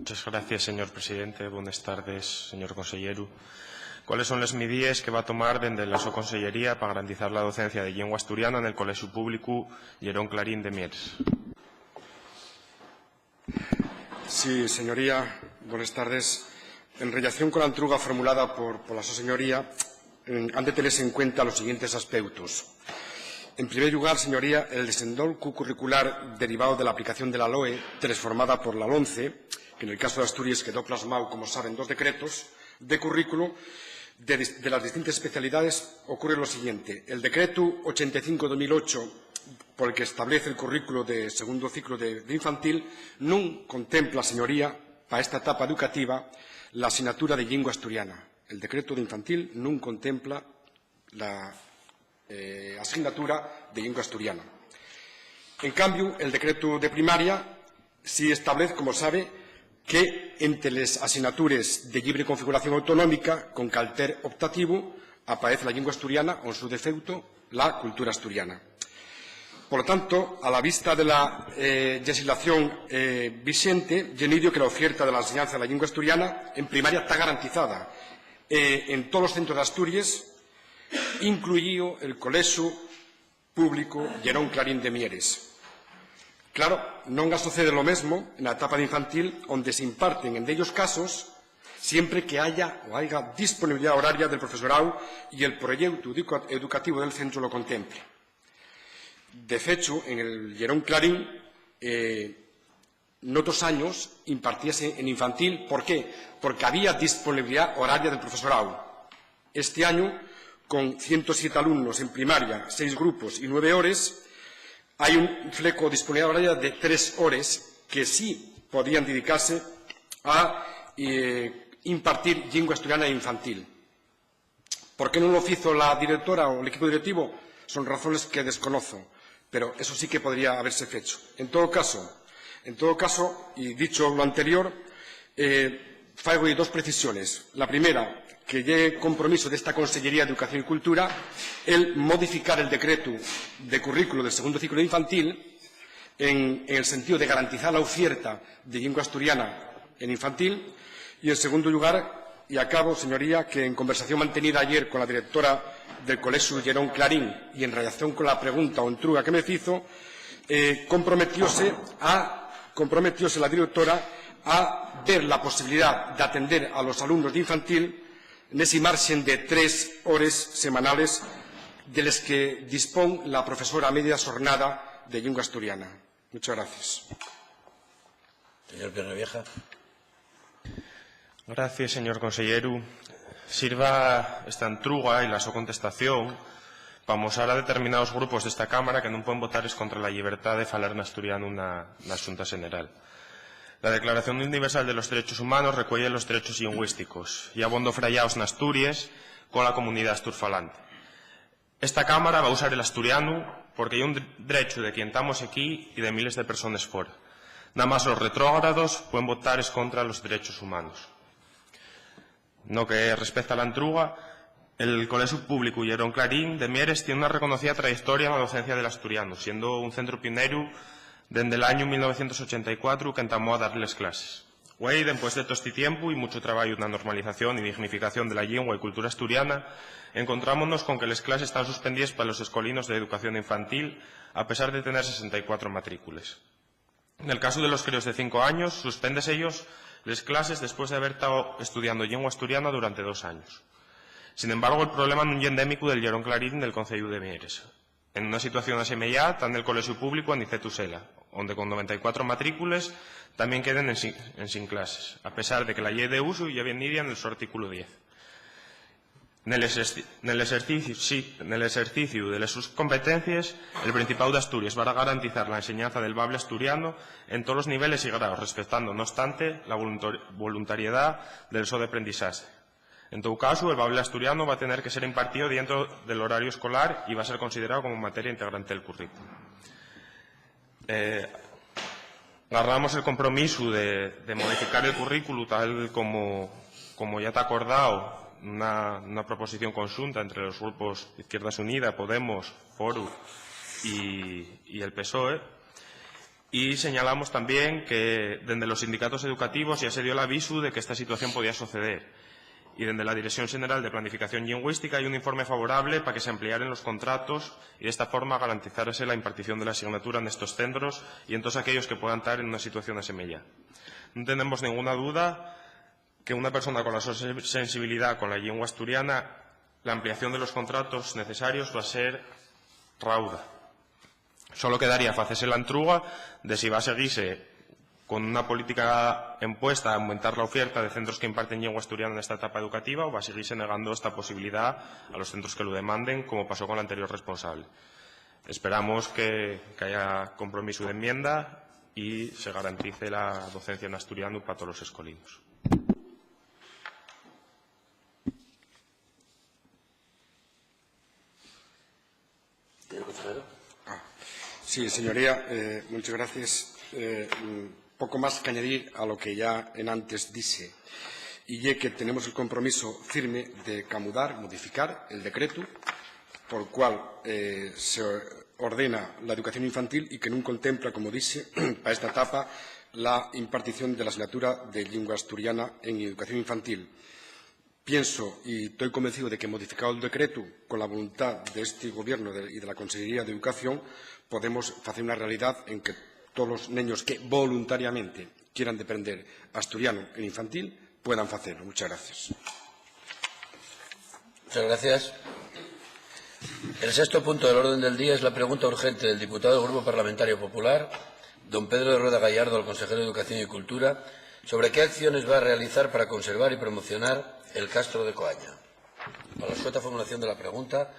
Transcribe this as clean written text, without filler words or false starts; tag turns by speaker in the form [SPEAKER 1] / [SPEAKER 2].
[SPEAKER 1] Muchas gracias, señor presidente. Buenas tardes, señor consellero. ¿Cuáles son las medidas que va a tomar desde la Consellería para garantizar la docencia de lengua asturiana en el Colegio Público Llerón Clarín de Mieres?
[SPEAKER 2] Sí, señoría, buenas tardes. En relación con la entruga formulada por la señoría, han de tenerse en cuenta los siguientes aspectos. En primer lugar, señoría, el desenvolvimiento curricular derivado de la aplicación de la LOE, transformada por la LONCE, que en el caso de Asturias quedó plasmado, como saben, 2 decretos de currículo de las distintas especialidades, ocurre lo siguiente. El decreto 85/2008, por el que establece el currículo de segundo ciclo de infantil, non contempla, señoría, para esta etapa educativa, la asignatura de lengua asturiana. El decreto de infantil non contempla la asignatura de lengua asturiana. En cambio, el decreto de primaria sí establece, como sabe, que entre las asignaturas de libre configuración autonómica, con carácter optativo, aparece la lengua asturiana o, en su defecto, la cultura asturiana. Por lo tanto, a la vista de la legislación vigente, yo digo que la oferta de la enseñanza de la lengua asturiana en primaria está garantizada en todos los centros de Asturias, incluido el Colegio Público Llerón Clarín de Mieres. Claro, non sucede lo mesmo na etapa de infantil, onde se imparten en dellos casos siempre que haya disponibilidad horaria del profesorado y el proyecto educativo del centro lo contemple. De hecho, en el Llerón Clarín, en otros años impartíase en infantil. ¿Por qué? Porque había disponibilidad horaria del profesorado. Este año, con 107 alumnos en primaria, 6 grupos y 9 horas, hay un fleco de disponibilidad horaria de 3 horas que sí podían dedicarse a impartir lengua asturiana infantil. ¿Por qué no lo hizo la directora o el equipo directivo? Son razones que desconozco, pero eso sí que podría haberse hecho. En todo caso, y dicho lo anterior, faigo 2 precisiones. La primera, que llegue compromiso de esta Consellería de Educación y Cultura el modificar el decreto de currículo del segundo ciclo infantil en el sentido de garantizar la oferta de lengua asturiana en infantil. Y, en segundo lugar, y acabo, señoría, que en conversación mantenida ayer con la directora del Colegio Llerón Clarín y en relación con la pregunta o entruga que me hizo, comprometióse la directora a ver la posibilidad de atender a los alumnos de infantil en ese margen de 3 horas semanales de las que dispone la profesora media jornada de lengua asturiana. Muchas gracias.
[SPEAKER 3] Señor Piernovieja.
[SPEAKER 1] Gracias, señor consellero. Sirva esta entruga y la su contestación para mostrar a determinados grupos desta Cámara que non poden votar contra la libertad de falar en asturiano na Xunta General. La Declaración Universal de los Derechos Humanos recuelle los derechos lingüísticos y abondo frayaos en Asturias con la comunidad asturfalante. Esta Cámara va a usar el asturiano porque hay un derecho de quien estamos aquí y de miles de personas fuera. Nada más los retrógrados pueden votar contra los derechos humanos. No que respecta a la entruga, el Colegio Público Llerón Clarín de Mieres tiene una reconocida trayectoria en la docencia del asturiano, siendo un centro pionero desde el año 1984 que entamó a darles clases. Hoy, después de todo este tiempo y mucho trabajo en la normalización y dignificación de la lengua y cultura asturiana, encontrámonos con que las clases están suspendidas para los escolinos de educación infantil a pesar de tener 64 matrículas. En el caso de los críos de 5 años, suspendes ellos las clases después de haber estado estudiando lengua asturiana durante 2 años. Sin embargo, el problema non é endémico del Llerón Clarín del Concello de Mieres. En una situación asemellada está en el Colegio Público Aniceto Sela, donde con 94 matrículas también queden en sin clases, a pesar de que la ley de uso ya venía en su artículo 10. En el ejercicio de sus competencias, el Principado de Asturias va a garantizar la enseñanza del bable asturiano en todos los niveles y grados, respetando, no obstante, la voluntariedad del so de aprendizaje. En todo caso, el bable asturiano va a tener que ser impartido dentro del horario escolar y va a ser considerado como materia integrante del currículo. Agarramos el compromiso de modificar el currículo tal como ya está acordado, una proposición conjunta entre los grupos Izquierda Unida, Podemos, Foro y el PSOE. Y señalamos también que desde los sindicatos educativos ya se dio el aviso de que esta situación podía suceder. Y desde la Dirección General de Planificación Lingüística hay un informe favorable para que se ampliaren los contratos y de esta forma garantizarse la impartición de la asignatura en estos centros y en todos aquellos que puedan estar en una situación asemella. No tenemos ninguna duda que una persona con la sensibilidad con la lengua asturiana, la ampliación de los contratos necesarios va a ser rauda. Solo quedaría hacerse la entruga de si va a seguirse con una política impuesta a aumentar la oferta de centros que imparten lengua asturiana en esta etapa educativa o va a seguirse negando esta posibilidad a los centros que lo demanden, como pasó con el anterior responsable. Esperamos que haya compromiso de enmienda y se garantice la docencia en asturiano para todos los escolinos.
[SPEAKER 2] Sí, señoría, muchas gracias. Poco más que añadir a lo que ya en antes dije. Y ya que tenemos el compromiso firme de camudar, modificar el decreto por el cual se ordena la educación infantil y que no contempla, como dije, para esta etapa la impartición de la asignatura de lengua asturiana en educación infantil. Pienso y estoy convencido de que, modificado el decreto con la voluntad de este Gobierno y de la Consejería de Educación, podemos hacer una realidad en que todos los niños que voluntariamente quieran aprender asturiano en infantil puedan hacerlo. Muchas gracias.
[SPEAKER 3] Muchas gracias. El sexto punto del orden del día es la pregunta urgente del diputado del Grupo Parlamentario Popular, don Pedro de Rueda Gallardo, al consejero de Educación y Cultura, sobre qué acciones va a realizar para conservar y promocionar el castro de Coaña. Para la suelta formulación de la pregunta,